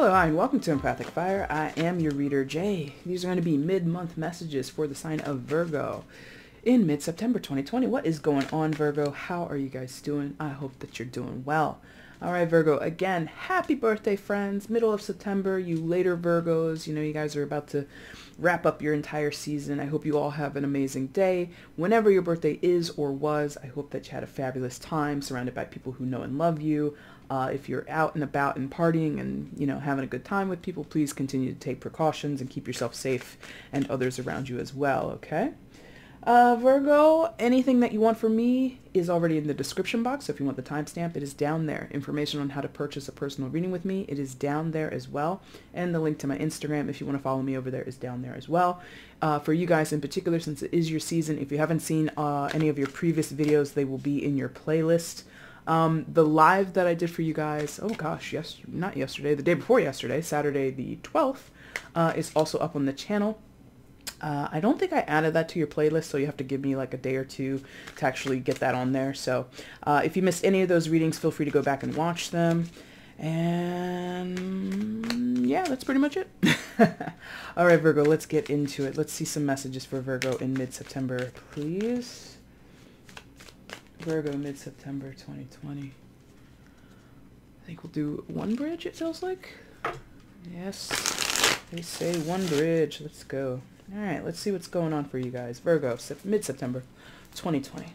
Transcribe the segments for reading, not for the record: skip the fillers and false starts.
Hello, and welcome to EmpathicFire. I am your reader, Jay. These are going to be mid-month messages for the sign of Virgo in mid-September 2020. What is going on, Virgo? How are you guys doing? I hope that you're doing well. All right, Virgo, again, happy birthday, friends. Middle of September, you later Virgos. You know, you guys are about to wrap up your entire season. I hope you all have an amazing day. Whenever your birthday is or was, I hope that you had a fabulous time surrounded by people who know and love you. If you're out and about and partying and, you know, having a good time with people, please continue to take precautions and keep yourself safe and others around you as well, okay? Virgo, anything that you want from me is already in the description box. So if you want the timestamp, it is down there. Information on how to purchase a personal reading with me, it is down there as well. And the link to my Instagram, if you want to follow me over there, is down there as well. For you guys in particular, since it is your season, if you haven't seen any of your previous videos, they will be in your playlist. The live that I did for you guys, oh gosh, not yesterday, the day before yesterday, Saturday the 12th, is also up on the channel. I don't think I added that to your playlist, so you have to give me like a day or two to actually get that on there. So if you missed any of those readings, feel free to go back and watch them. And yeah, that's pretty much it. All right, Virgo, let's get into it. Let's see some messages for Virgo in mid-September, please. Virgo, mid-September 2020. I think we'll do one bridge, it feels like. Yes, they say one bridge. Let's go. All right, let's see what's going on for you guys. Virgo, mid-September 2020.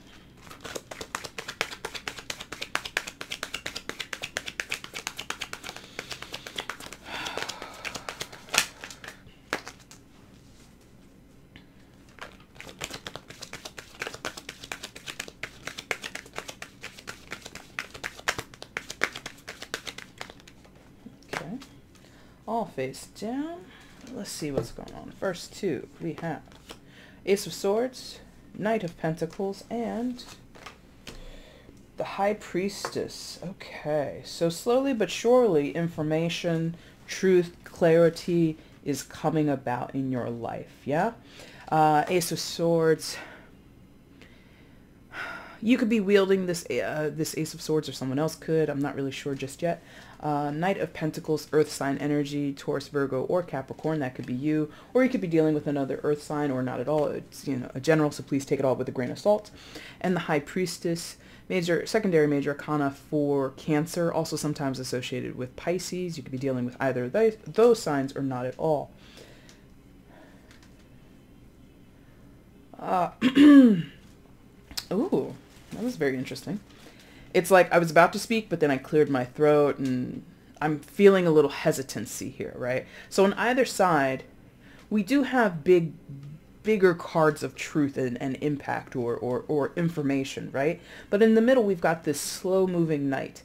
All face down. Let's see what's going on. First two, we have Ace of Swords, Knight of Pentacles, and the High Priestess. Okay, so slowly but surely information, truth, clarity is coming about in your life, yeah? Ace of Swords. You could be wielding this this Ace of Swords, or someone else could. I'm not really sure just yet. Knight of Pentacles, Earth sign energy, Taurus, Virgo, or Capricorn. That could be you. Or you could be dealing with another Earth sign, or not at all. It's, you know, a general, so please take it all with a grain of salt. And the High Priestess, secondary major arcana for Cancer, also sometimes associated with Pisces. You could be dealing with either of those signs or not at all. Ooh. That was very interesting. It's like I was about to speak, but then I cleared my throat and I'm feeling a little hesitancy here, right? So on either side, we do have bigger cards of truth and impact or information, right? But in the middle, we've got this slow-moving knight.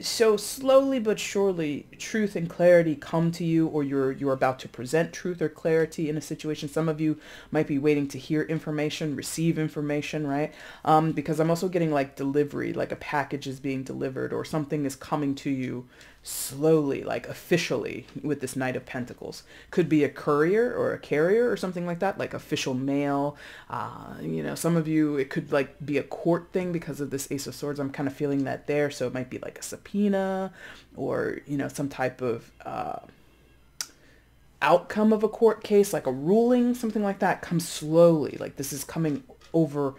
So slowly but surely, truth and clarity come to you, or you're about to present truth or clarity in a situation. Some of you might be waiting to hear information, receive information, right? Because I'm also getting like delivery, like a package is being delivered, or something is coming to you slowly, like officially, with this Knight of Pentacles. Could be a courier or a carrier or something like that, like official mail. You know, some of you, it could like be a court thing because of this Ace of Swords. I'm kind of feeling that there. So it might be like a subpoena, or, you know, some type of outcome of a court case, like a ruling, something like that comes slowly. Like this is coming over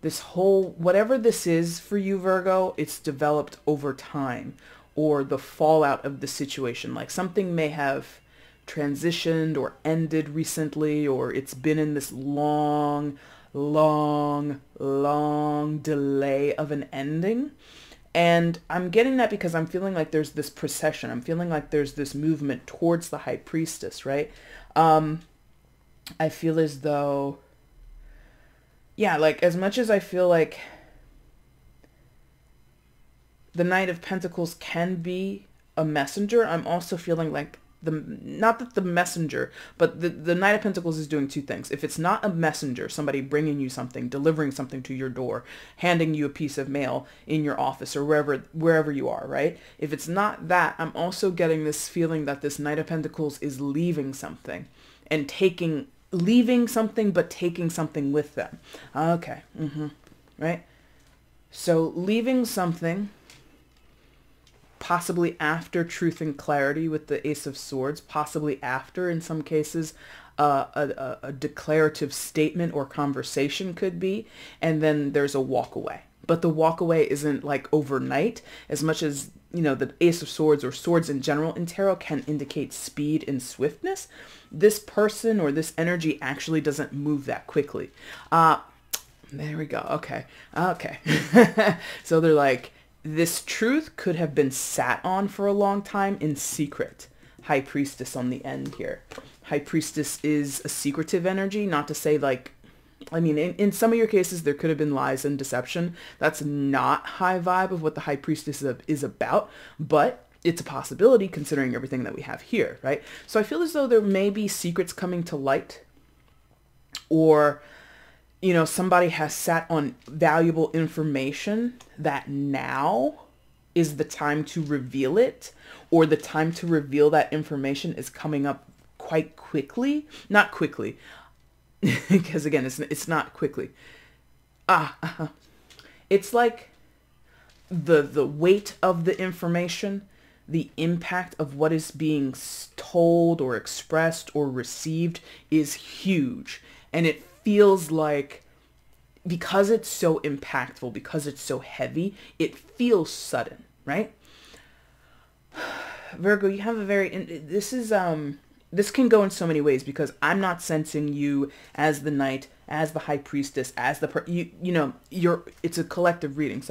this whole, whatever this is for you, Virgo, it's developed over time, or the fallout of the situation. Like something may have transitioned or ended recently, or it's been in this long delay of an ending. And I'm getting that because I'm feeling like there's this procession. I'm feeling like there's this movement towards the High Priestess, right? I feel as though, yeah, like as much as I feel like the Knight of Pentacles can be a messenger, I'm also feeling like not that the messenger, but the Knight of Pentacles is doing two things. If it's not a messenger, somebody bringing you something, delivering something to your door, handing you a piece of mail in your office or wherever you are, right? If it's not that, I'm also getting this feeling that this Knight of Pentacles is leaving something and leaving something, but taking something with them. Okay. Right? So leaving something possibly after truth and clarity with the Ace of Swords, possibly after, in some cases, a declarative statement or conversation could be, and then there's a walk away. But the walk away isn't like overnight, as much as, you know, the Ace of Swords or swords in general in tarot can indicate speed and swiftness. This person or this energy actually doesn't move that quickly. There we go. Okay. Okay. So they're like, this truth could have been sat on for a long time in secret. High Priestess on the end here. High Priestess is a secretive energy, not to say like, I mean, in some of your cases, there could have been lies and deception. That's not high vibe of what the High Priestess is about, but it's a possibility considering everything that we have here, right? So I feel as though there may be secrets coming to light, or, you know, somebody has sat on valuable information that now is the time to reveal it, or the time to reveal that information is coming up quite quickly. Not quickly, because again, it's not quickly. It's like the weight of the information, the impact of what is being told or expressed or received is huge. And it feels like, because it's so impactful, because it's so heavy, it feels sudden, right? Virgo, you have a very, this can go in so many ways, because I'm not sensing you as the Knight, as the High Priestess, as the, it's a collective reading.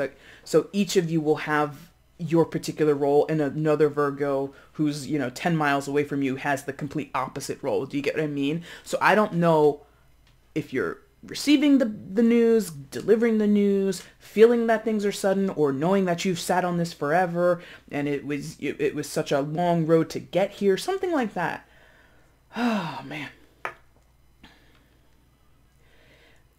So each of you will have your particular role, and another Virgo who's, 10 miles away from you has the complete opposite role. Do you get what I mean? So I don't know if you're receiving the news, delivering the news, feeling that things are sudden, or knowing that you've sat on this forever and it was such a long road to get here, something like that. Oh man.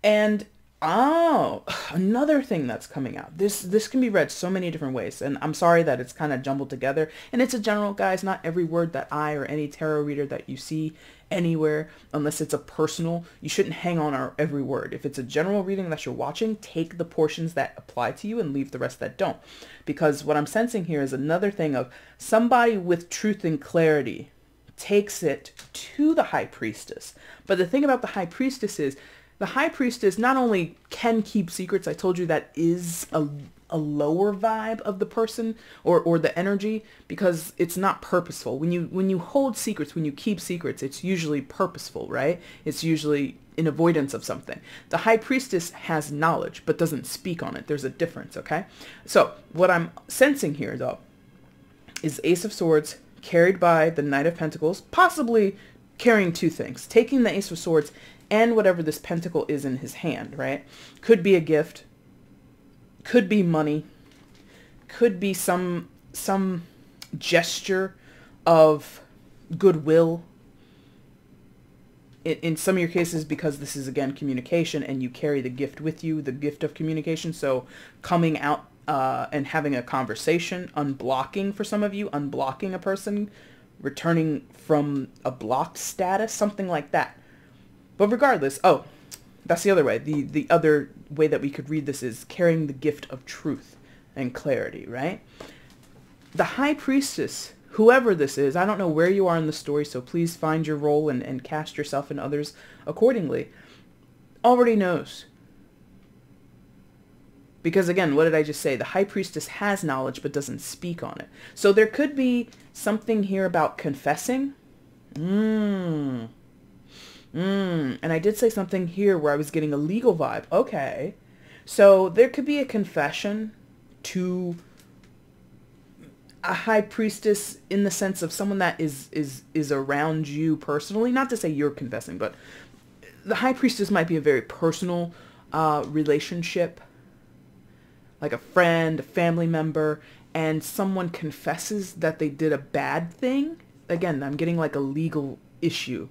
And another thing that's coming out. This can be read so many different ways, and I'm sorry that it's kind of jumbled together. And it's a general, guys, not every word that I or any tarot reader that you see anywhere, unless it's a personal, you shouldn't hang on our every word. If it's a general reading that you're watching, take the portions that apply to you and leave the rest that don't. Because what I'm sensing here is another thing of somebody with truth and clarity takes it to the High Priestess. But the thing about the High Priestess is, the High Priestess not only can keep secrets, I told you that is a lower vibe of the person or the energy, because it's not purposeful. When you hold secrets, when you keep secrets, it's usually purposeful, right? It's usually in avoidance of something. The High Priestess has knowledge but doesn't speak on it. There's a difference, okay? So what I'm sensing here, though, is Ace of Swords carried by the Knight of Pentacles, possibly carrying two things, taking the Ace of Swords and whatever this pentacle is in his hand, right? Could be a gift, could be money, could be some gesture of goodwill. In some of your cases, because this is, again, communication, and you carry the gift with you, the gift of communication. So coming out and having a conversation, unblocking for some of you, unblocking a person, returning from a blocked status, something like that. But regardless, that's the other way. The other way that we could read this is carrying the gift of truth and clarity, right? The High Priestess, whoever this is, I don't know where you are in the story, so please find your role and cast yourself and others accordingly, already knows. Because again, what did I just say? The High Priestess has knowledge but doesn't speak on it. So there could be something here about confessing. And I did say something here where I was getting a legal vibe. Okay. So there could be a confession to a High Priestess in the sense of someone that is around you personally. Not to say you're confessing, but the High Priestess might be a very personal relationship, like a friend, a family member, and someone confesses that they did a bad thing. Again, I'm getting like a legal issue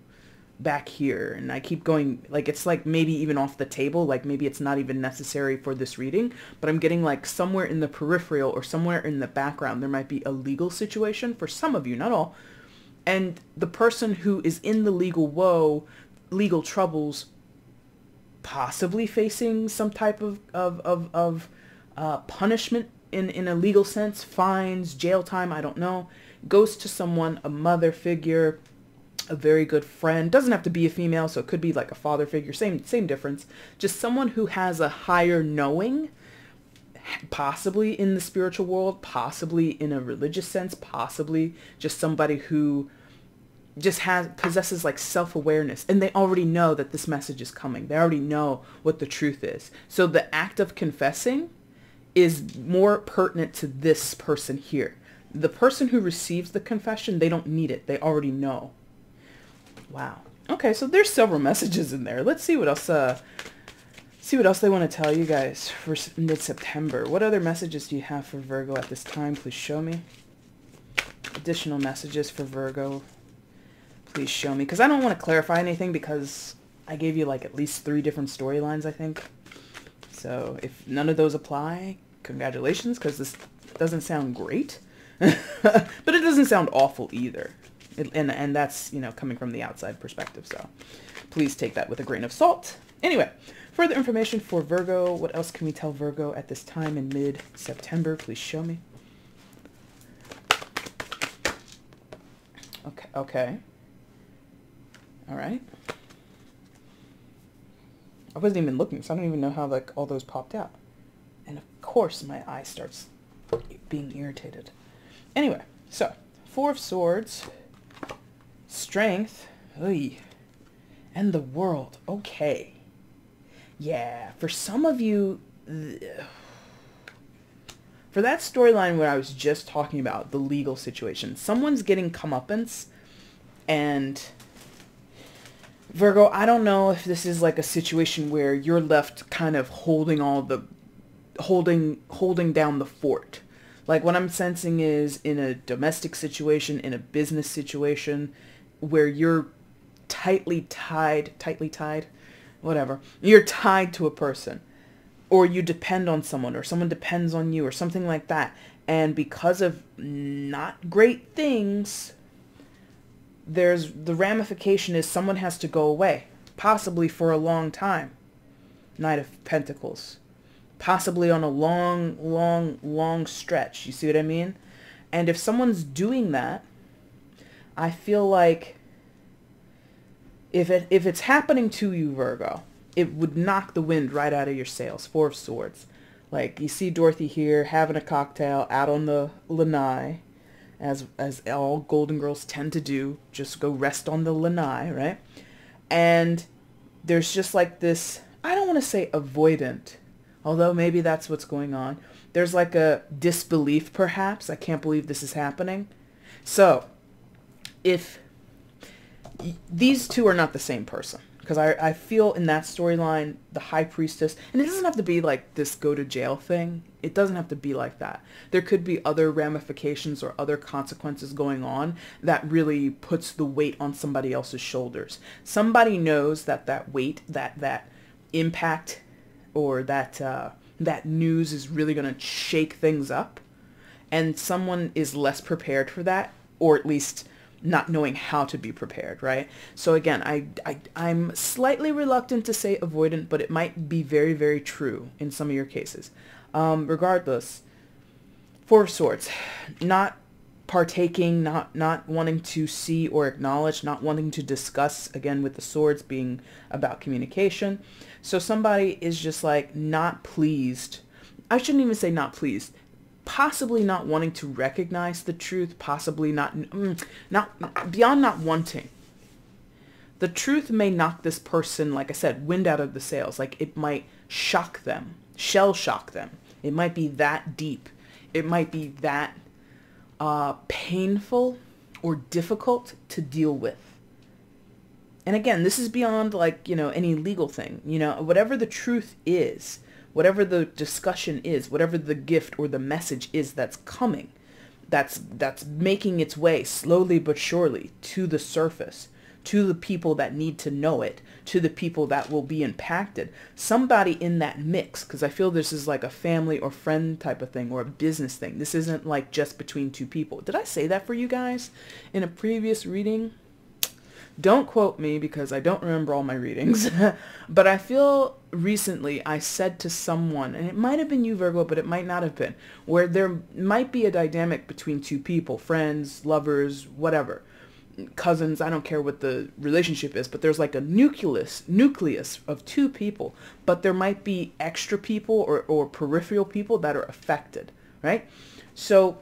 back here, and I keep going, like, it's like maybe even off the table, like maybe it's not even necessary for this reading, but I'm getting like somewhere in the peripheral or somewhere in the background there might be a legal situation for some of you, not all, and the person who is in the legal woe, legal troubles, possibly facing some type of punishment in a legal sense, fines, jail time, I don't know, goes to someone, a mother figure, a very good friend. Doesn't have to be a female, so it could be like a father figure, same difference. Just someone who has a higher knowing, possibly in the spiritual world, possibly in a religious sense, possibly just somebody who just possesses like self-awareness, and they already know that this message is coming. They already know what the truth is. So the act of confessing is more pertinent to this person here. The person who receives the confession, they don't need it. They already know. Wow. Okay, so there's several messages in there. Let's see what else they want to tell you guys for mid-September. What other messages do you have for Virgo at this time? Please show me. Additional messages for Virgo. Please show me. Because I don't want to clarify anything, because I gave you like at least 3 different storylines, I think. So if none of those apply, congratulations, because this doesn't sound great. But it doesn't sound awful either. And that's, you know, coming from the outside perspective. So please take that with a grain of salt. Anyway, further information for Virgo. What else can we tell Virgo at this time in mid-September? Please show me. Okay. All right. I wasn't even looking, so I don't even know how like all those popped out. And of course my eye starts being irritated. Anyway, so 4 of Swords, Strength, and the World. Okay. Yeah, for some of you, for that storyline where I was just talking about, the legal situation, someone's getting comeuppance, and Virgo, I don't know if this is like a situation where you're left kind of holding down the fort. Like what I'm sensing is in a domestic situation, in a business situation, where you're tightly tied, whatever. You're tied to a person, or you depend on someone, or someone depends on you, or something like that. And because of not great things, there's the ramification is someone has to go away, possibly for a long time. Knight of Pentacles. Possibly on a long stretch. You see what I mean? And if someone's doing that, I feel like if it's happening to you, Virgo, it would knock the wind right out of your sails. 4 of Swords. Like you see Dorothy here having a cocktail out on the lanai, as all Golden Girls tend to do. Just go rest on the lanai, right? And there's just like this, I don't want to say avoidant, although maybe that's what's going on. There's like a disbelief, perhaps. I can't believe this is happening. So, if these two are not the same person, because I feel in that storyline, the High Priestess, and it doesn't have to be like this go to jail thing. It doesn't have to be like that. There could be other ramifications or other consequences going on that really puts the weight on somebody else's shoulders. Somebody knows that weight, that impact, or that news is really going to shake things up, and someone is less prepared for that, or at least not knowing how to be prepared, right? So again, I'm slightly reluctant to say avoidant, but it might be very, very true in some of your cases. Regardless, 4 of Swords, not partaking, not wanting to see or acknowledge, not wanting to discuss, again with the swords being about communication. So somebody is just like not pleased. I shouldn't even say not pleased. Possibly not wanting to recognize the truth, possibly not beyond not wanting. The truth may knock this person, like I said, wind out of the sails. Like it might shock them, shell shock them. It might be that deep. It might be that painful or difficult to deal with. And again, this is beyond like, any legal thing, whatever the truth is, whatever the discussion is, whatever the gift or the message is that's coming, that's making its way slowly but surely to the surface, to the people that need to know it, to the people that will be impacted. Somebody in that mix, because I feel this is like a family or friend type of thing or a business thing. This isn't like just between 2 people. Did I say that for you guys in a previous reading? Don't quote me because I don't remember all my readings, but I feel recently I said to someone, and it might have been you, Virgo, but it might not have been, where there might be a dynamic between two people, friends, lovers, whatever, cousins, I don't care what the relationship is, but there's like a nucleus of two people, but there might be extra people or peripheral people that are affected, right? So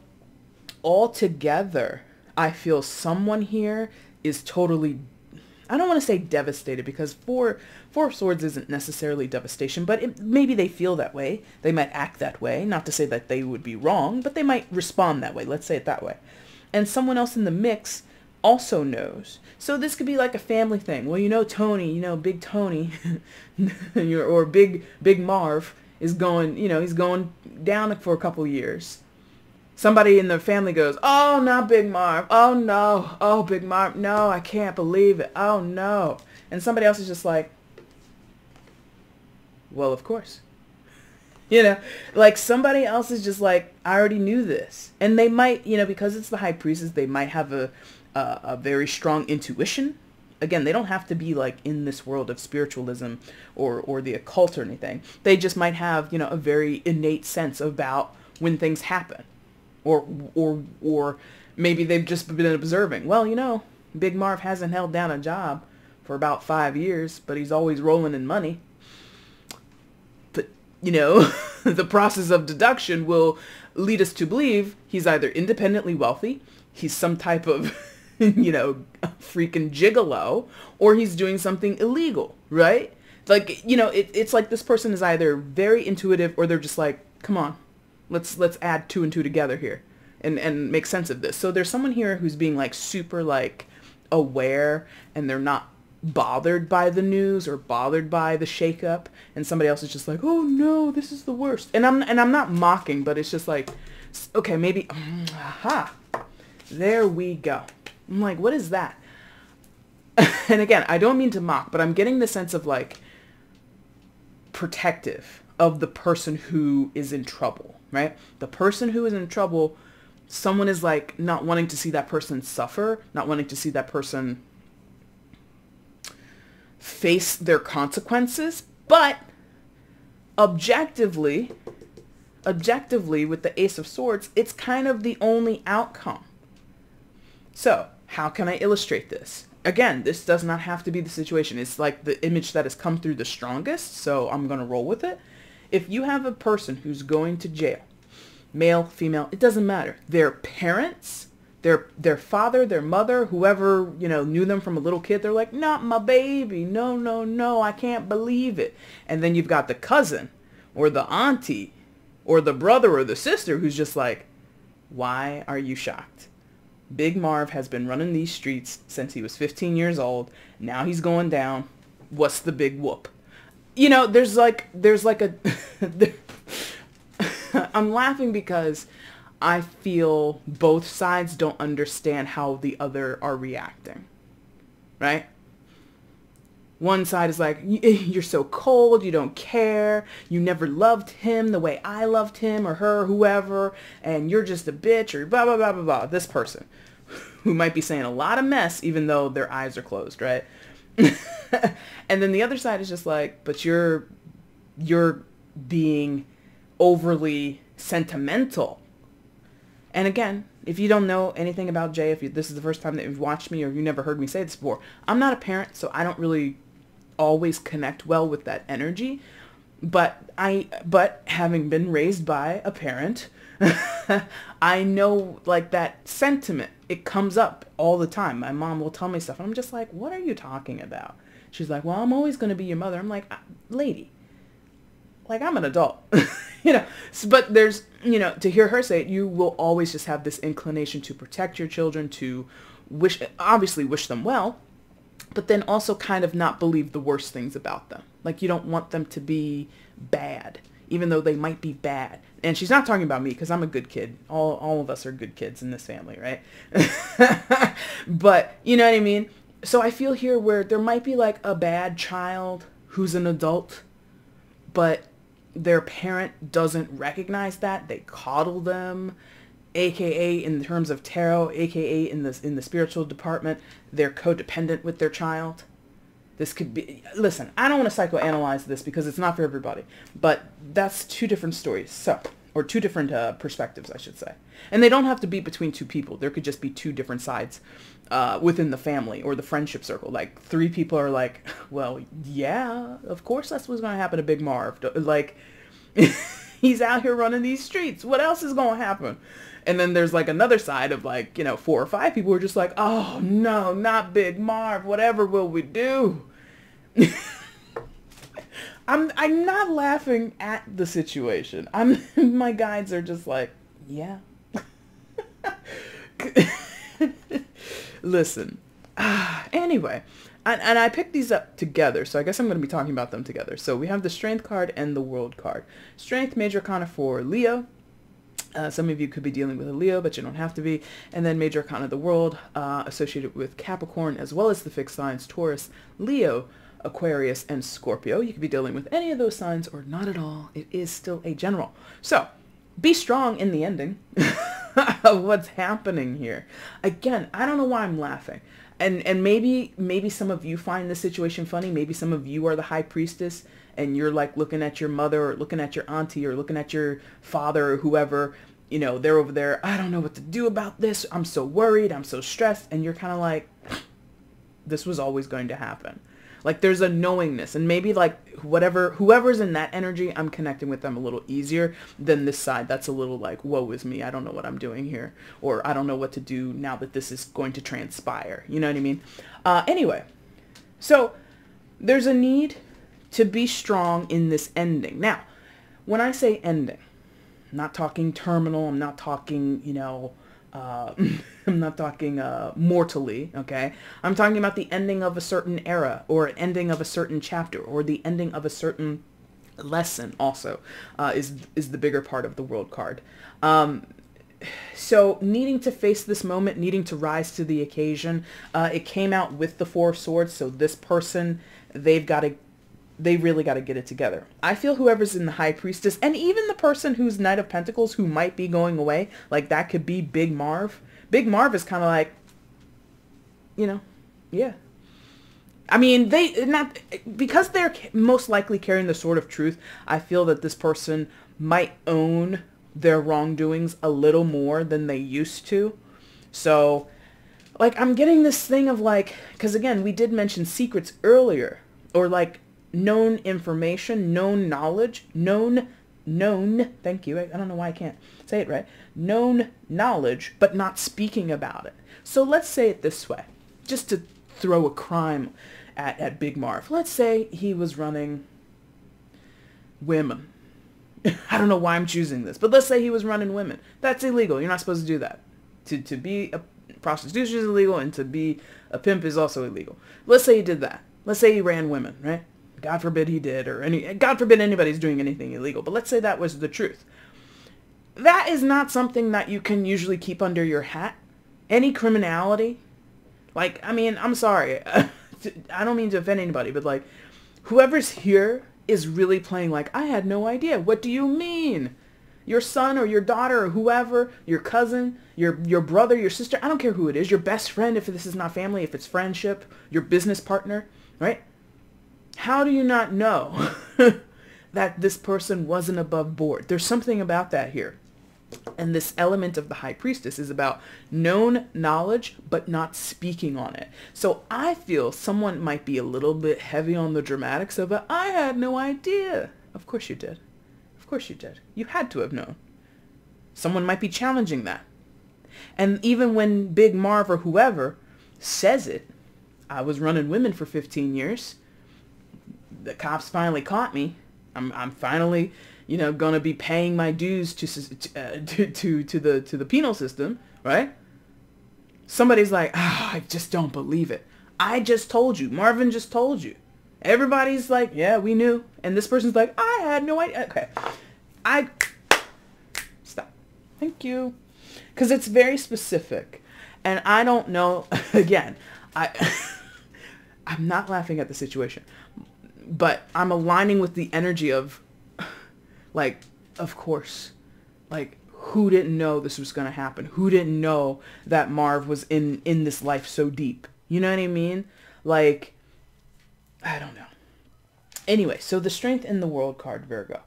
all together, I feel someone here is totally, I don't want to say devastated, because four of swords isn't necessarily devastation, but maybe they feel that way. They might act that way. Not to say that they would be wrong, but they might respond that way. Let's say it that way. And someone else in the mix also knows. So this could be like a family thing. Well, you know, Tony, you know, Big Tony or Big Marv is going, you know, he's going down for a couple years. Somebody in the family goes, oh, not Big Marv. Oh, no. Oh, Big Marv. No, I can't believe it. Oh, no. And somebody else is just like, well, of course. You know, like somebody else is just like, I already knew this. And they might, you know, because it's the high priestess, they might have a very strong intuition. Again, they don't have to be like in this world of spiritualism or the occult or anything. They just might have, you know, a very innate sense about when things happen. Or maybe they've just been observing. Well, you know, Big Marv hasn't held down a job for about 5 years, but he's always rolling in money. But, you know, the process of deduction will lead us to believe he's either independently wealthy, he's some type of, you know, freaking gigolo, or he's doing something illegal, right? Like, you know, it's like this person is either very intuitive or they're just like, come on. Let's add 2 and 2 together here and make sense of this. So there's someone here who's being like super like aware, and they're not bothered by the news or bothered by the shakeup, and somebody else is just like, oh no, this is the worst. And I'm not mocking, but it's just like, okay, maybe, aha, there we go. I'm like, what is that? And again, I don't mean to mock, but I'm getting the sense of like protective of the person who is in trouble. Right? The person who is in trouble, someone is like not wanting to see that person suffer, not wanting to see that person face their consequences, but objectively with the Ace of Swords, it's kind of the only outcome. So how can I illustrate this? Again, this does not have to be the situation. It's like the image that has come through the strongest, so I'm going to roll with it. If you have a person who's going to jail, male, female, it doesn't matter. Their parents, their father, their mother, whoever, you know, knew them from a little kid, they're like, not my baby. No, no, no, I can't believe it. And then you've got the cousin or the auntie or the brother or the sister who's just like, why are you shocked? Big Marv has been running these streets since he was 15 years old. Now he's going down. What's the big whoop? You know, there's like a, I'm laughing because I feel both sides don't understand how the other are reacting, right? One side is like, you're so cold, you don't care, you never loved him the way I loved him or her, whoever, and you're just a bitch or blah, blah, blah, blah, blah. This person who might be saying a lot of mess even though their eyes are closed, right? And then the other side is just like, but you're being overly sentimental. And again, if you don't know anything about Jay, this is the first time that you've watched me or you never heard me say this before, I'm not a parent, so I don't really always connect well with that energy. But having been raised by a parent, I know like that sentiment. It comes up all the time. My mom will tell me stuff and I'm just like, what are you talking about? She's like, well, I'm always going to be your mother. I'm like, lady, like I'm an adult, you know, but there's, you know, to hear her say it, you will always just have this inclination to protect your children, to obviously wish them well, but then also kind of not believe the worst things about them. Like you don't want them to be bad, even though they might be bad. And she's not talking about me because I'm a good kid. All of us are good kids in this family, right? But you know what I mean? So I feel here where there might be like a bad child who's an adult, but their parent doesn't recognize that. They coddle them. AKA in terms of tarot, AKA in the spiritual department, they're codependent with their child. This could be, listen, I don't want to psychoanalyze this because it's not for everybody, but that's two different stories. So, or two different perspectives, I should say. And they don't have to be between two people. There could just be two different sides within the family or the friendship circle. Like 3 people are like, well, yeah, of course that's what's going to happen to Big Marv. Like, he's out here running these streets. What else is going to happen? And then there's like another side of like, 4 or 5 people who are just like, oh no, not Big Marv. Whatever will we do? I'm not laughing at the situation. My guides are just like, yeah. Listen. Anyway, and I picked these up together, so I guess I'm going to be talking about them together. So we have the Strength card and the World card. Strength, Major Arcana for Leo. Some of you could be dealing with a Leo, but you don't have to be. And then Major Arcana of the World, associated with Capricorn, as well as the fixed signs Taurus, Leo, Aquarius, and Scorpio. You could be dealing with any of those signs or not at all. It is still a general. So be strong in the ending of what's happening here. Again, I don't know why I'm laughing. And maybe some of you find the situation funny. Maybe some of you are the high priestess and you're like looking at your mother or looking at your auntie or looking at your father or whoever, they're over there. I don't know what to do about this. I'm so worried. I'm so stressed. And you're kind of like, this was always going to happen. Like there's a knowingness, and maybe like whoever's in that energy, I'm connecting with them a little easier than this side. That's a little like, woe is me. I don't know what I'm doing here, or I don't know what to do now that this is going to transpire. You know what I mean? Anyway, so there's a need to be strong in this ending. Now, when I say ending, I'm not talking terminal. I'm not talking, I'm not talking mortally, okay? I'm talking about the ending of a certain era, or ending of a certain chapter, or the ending of a certain lesson also is the bigger part of the World card. So needing to face this moment, needing to rise to the occasion, it came out with the 4 of Swords, so this person, they really got to get it together. I feel whoever's in the High Priestess, and even the person who's Knight of Pentacles who might be going away, like that could be Big Marv. Big Marv is kind of like, yeah. I mean, because they're most likely carrying the Sword of Truth, I feel that this person might own their wrongdoings a little more than they used to. So, like, I'm getting this thing of like, because again, we did mention secrets earlier, or like, known information, known knowledge, known, thank you, I don't know why I can't say it right, known knowledge, but not speaking about it. So let's say it this way, just to throw a crime at Big Marv. Let's say he was running women. I don't know why I'm choosing this, but let's say he was running women. That's illegal. You're not supposed to do that. To be a prostitution is illegal, and to be a pimp is also illegal. Let's say he did that. Let's say he ran women, right? God forbid he did, God forbid anybody's doing anything illegal, but let's say that was the truth. That is not something that you can usually keep under your hat. Any criminality, like, I mean, I'm sorry, I don't mean to offend anybody, but like, whoever's here is really playing like, I had no idea. What do you mean? Your son or your daughter or whoever, your cousin, your brother, your sister, I don't care who it is, your best friend, if this is not family, if it's friendship, your business partner, right? How do you not know that this person wasn't above board? There's something about that here. And this element of the High Priestess is about known knowledge, but not speaking on it. So I feel someone might be a little bit heavy on the dramatics of it. I had no idea. Of course you did. Of course you did. You had to have known. Someone might be challenging that. And even when Big Marv or whoever says it, I was running women for 15 years. The cops finally caught me. I'm finally, gonna be paying my dues to the penal system, right? Somebody's like, I just don't believe it. I just told you. Marvin just told you. Everybody's like, yeah, we knew. And this person's like, I had no idea. Okay. Stop. Thank you. Because it's very specific. And I don't know, again, I'm not laughing at the situation. But I'm aligning with the energy of, like, of course, like, who didn't know this was going to happen? Who didn't know that Marv was in this life so deep? You know what I mean? Like, I don't know. Anyway, so the Strength in the World card, Virgo.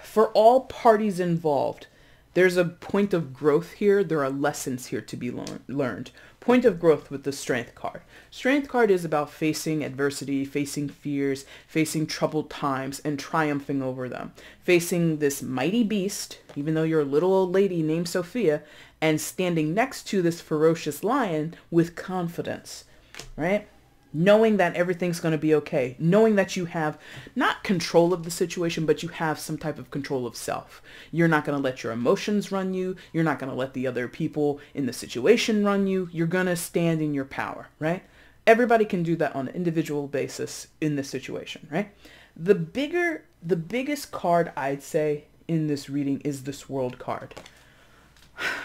For all parties involved, there's a point of growth here. There are lessons here to be learned. Point of growth with the Strength card. Strength card is about facing adversity, facing fears, facing troubled times, and triumphing over them. Facing this mighty beast, even though you're a little old lady named Sophia, and standing next to this ferocious lion with confidence, right? Knowing that everything's going to be okay. Knowing that you have not control of the situation, but you have some type of control of self. You're not going to let your emotions run you. You're not going to let the other people in the situation run you. You're going to stand in your power, right? Everybody can do that on an individual basis in this situation, right? The biggest card I'd say in this reading is this World card.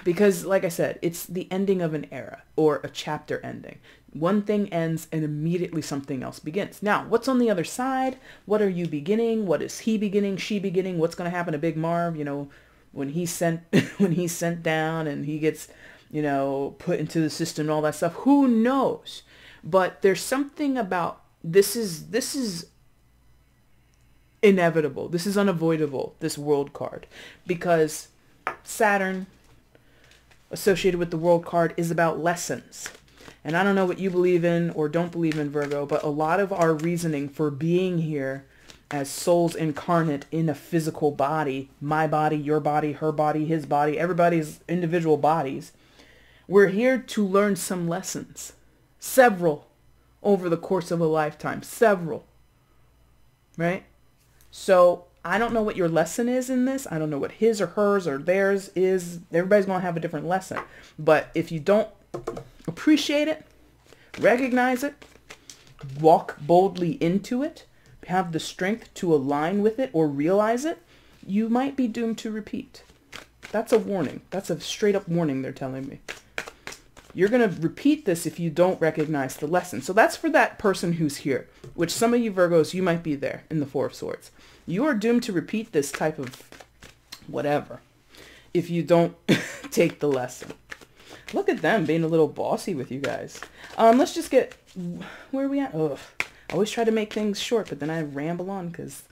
Because, like I said, it's the ending of an era or a chapter ending. One thing ends and immediately something else begins. Now, what's on the other side? What are you beginning? What is he beginning? She beginning? What's going to happen to Big Marv? You know, when he's sent down and he gets, you know, put into the system and all that stuff. Who knows? But there's something about this is inevitable. This is unavoidable, this World card, because Saturn associated with the World card is about lessons. And I don't know what you believe in or don't believe in, Virgo, but a lot of our reasoning for being here as souls incarnate in a physical body, my body, your body, her body, his body, everybody's individual bodies, we're here to learn some lessons. Several over the course of a lifetime. Several. Right? So I don't know what your lesson is in this. I don't know what his or hers or theirs is. Everybody's going to have a different lesson. But if you don't appreciate it, recognize it, walk boldly into it, have the strength to align with it or realize it, you might be doomed to repeat. That's a warning. That's a straight up warning they're telling me. You're going to repeat this if you don't recognize the lesson. So that's for that person who's here, which some of you Virgos, you might be there in the Four of Swords. You are doomed to repeat this type of whatever if you don't take the lesson. Look at them being a little bossy with you guys. Let's just get, where are we at? Ugh. I always try to make things short, but then I ramble on because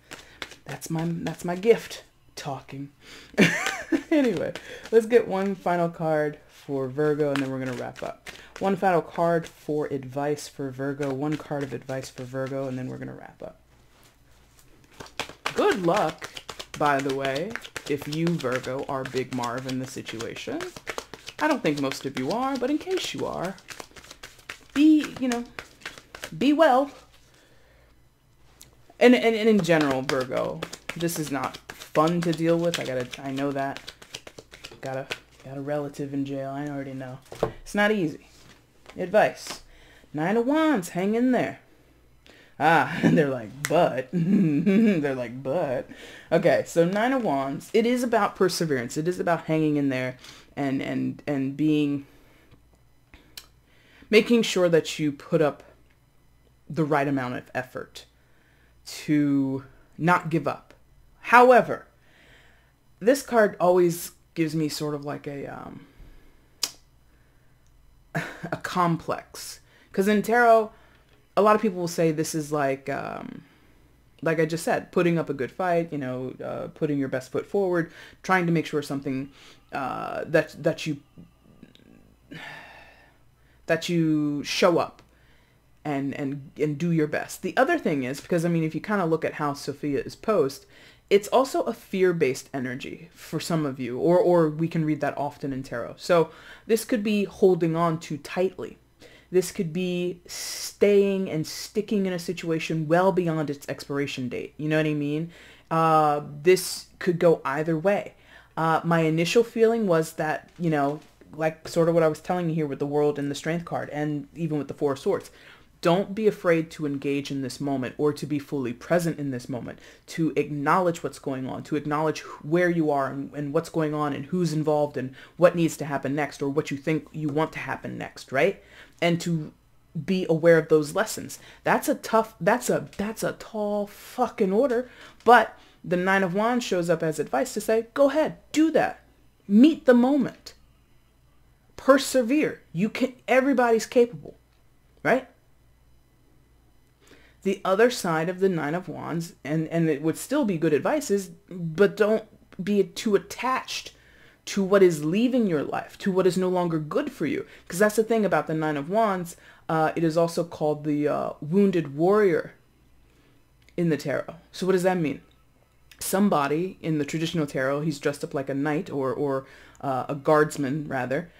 that's my gift, talking. Anyway, let's get one final card for Virgo, and then we're going to wrap up. One final card for advice for Virgo, one card of advice for Virgo, and then we're going to wrap up. Good luck, by the way, if you, Virgo, are Big Marv in the situation. I don't think most of you are, but in case you are, be well. And in general, Virgo, this is not fun to deal with. I know that. Got a relative in jail. I already know. It's not easy. Advice. 9 of Wands, hang in there. And they're like, but. They're like, but. Okay, so 9 of Wands. It is about perseverance. It is about hanging in there and being, making sure that you put up the right amount of effort to not give up. However, this card always gives me sort of like a complex, because in tarot, a lot of people will say this is like I just said, putting up a good fight, putting your best foot forward, trying to make sure something that you show up and do your best. The other thing is, because I mean, if you kind of look at how Sophia is posed, it's also a fear-based energy for some of you, or we can read that often in tarot. So this could be holding on too tightly. This could be staying and sticking in a situation well beyond its expiration date. You know what I mean? This could go either way. My initial feeling was that, like sort of what I was telling you here with the World and the Strength card, and even with the Four of Swords. Don't be afraid to engage in this moment or to be fully present in this moment, to acknowledge what's going on, to acknowledge where you are and what's going on and who's involved and what needs to happen next or what you think you want to happen next, right? And to be aware of those lessons. That's a tall fucking order, but the Nine of Wands shows up as advice to say, go ahead, do that. Meet the moment. Persevere. You can, everybody's capable, right? The other side of the Nine of Wands, and it would still be good advice, is, but don't be too attached to what is leaving your life, to what is no longer good for you. Because that's the thing about the Nine of Wands. It is also called the wounded warrior in the tarot. So what does that mean? Somebody in the traditional tarot, he's dressed up like a knight or a guardsman rather,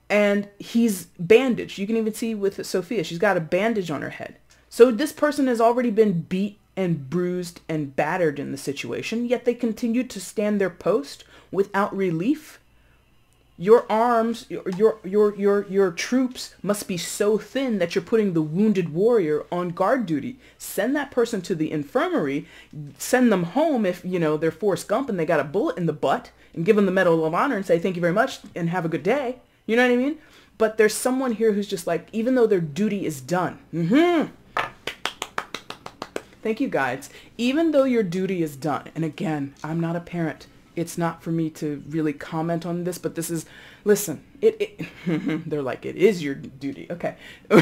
and he's bandaged. You can even see with Sophia, she's got a bandage on her head. So this person has already been beat and bruised and battered in the situation, yet they continue to stand their post without relief. Your arms, your troops must be so thin that you're putting the wounded warrior on guard duty. Send that person to the infirmary, send them home if, you know, they're Forrest Gump and they got a bullet in the butt, and give them the Medal of Honor and say, thank you very much and have a good day. You know what I mean? But there's someone here who's just like, even though their duty is done. Thank you, guides. Even though your duty is done, and again, I'm not a parent. It's not for me to really comment on this, but this is, listen, they're like, it is your duty. Okay.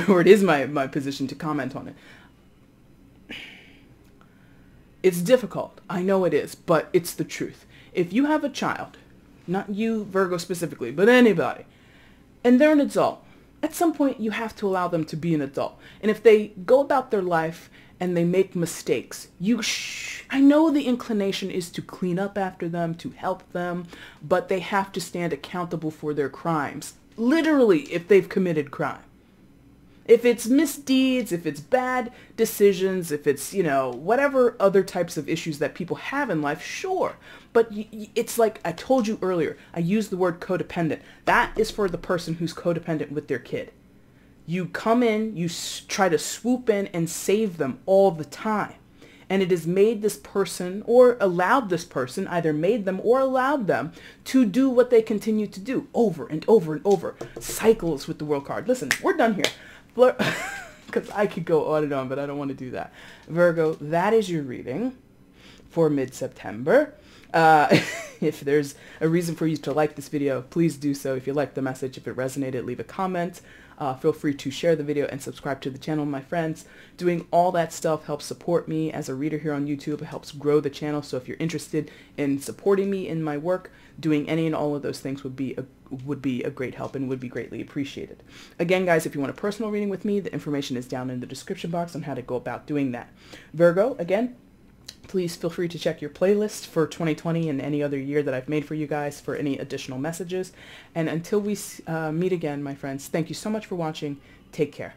Or it is my position to comment on it. It's difficult. I know it is, but it's the truth. If you have a child, not you, Virgo specifically, but anybody, and they're an adult, at some point you have to allow them to be an adult. And if they go about their life and they make mistakes, I know the inclination is to clean up after them, to help them, but they have to stand accountable for their crimes. Literally, if they've committed crime. If it's misdeeds, if it's bad decisions, if it's, you know, whatever other types of issues that people have in life, sure. But it's like I told you earlier, I used the word codependent. That is for the person who's codependent with their kid. You come in, you try to swoop in and save them all the time. And it has made this person, or allowed this person, either made them or allowed them to do what they continue to do over and over and over. Cycles with the World card. Listen, we're done here. Because I could go on and on, but I don't want to do that. Virgo, that is your reading for mid-September. If there's a reason for you to like this video, please do so. If you like the message, if it resonated, leave a comment. Feel free to share the video and subscribe to the channel, my friends. Doing all that stuff helps support me as a reader here on YouTube. It helps grow the channel. So if you're interested in supporting me in my work, doing any and all of those things would be a great help and would be greatly appreciated. Again, guys, if you want a personal reading with me, the information is down in the description box on how to go about doing that. Virgo, again, please feel free to check your playlist for 2020 and any other year that I've made for you guys for any additional messages. And until we meet again, my friends, thank you so much for watching. Take care.